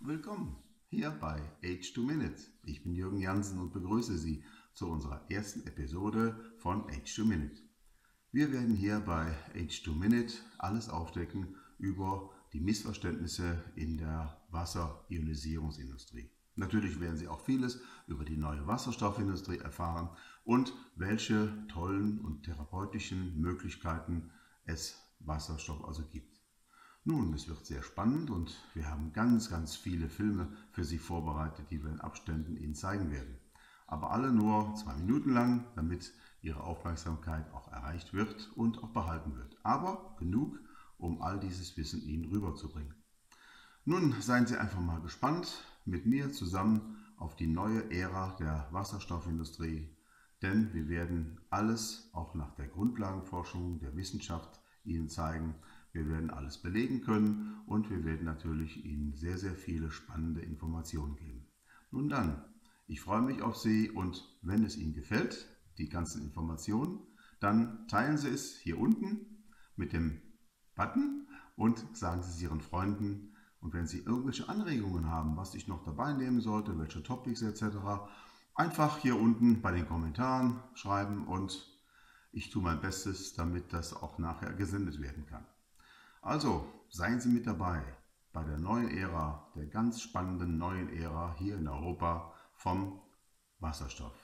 Willkommen hier bei H2Minute. Ich bin Jürgen Jansen und begrüße Sie zu unserer ersten Episode von H2Minute. Wir werden hier bei H2Minute alles aufdecken über die Missverständnisse in der Wasserionisierungsindustrie. Natürlich werden Sie auch vieles über die neue Wasserstoffindustrie erfahren und welche tollen und therapeutischen Möglichkeiten es Wasserstoff also gibt. Nun, es wird sehr spannend und wir haben ganz viele Filme für Sie vorbereitet, die wir in Abständen Ihnen zeigen werden. Aber alle nur 2 Minuten lang, damit Ihre Aufmerksamkeit auch erreicht wird und auch behalten wird. Aber genug, um all dieses Wissen Ihnen rüberzubringen. Nun seien Sie einfach mal gespannt mit mir zusammen auf die neue Ära der Wasserstoffindustrie, denn wir werden alles auch nach der Grundlagenforschung der Wissenschaft Ihnen zeigen. Wir werden alles belegen können und wir werden natürlich Ihnen sehr viele spannende Informationen geben. Nun dann, ich freue mich auf Sie und wenn es Ihnen gefällt, die ganzen Informationen, dann teilen Sie es hier unten mit dem Button und sagen Sie es Ihren Freunden. Und wenn Sie irgendwelche Anregungen haben, was ich noch dabei nehmen sollte, welche Topics etc., einfach hier unten bei den Kommentaren schreiben und ich tue mein Bestes, damit das auch nachher gesendet werden kann. Also, seien Sie mit dabei bei der neuen Ära, der ganz spannenden neuen Ära hier in Europa vom Wasserstoff.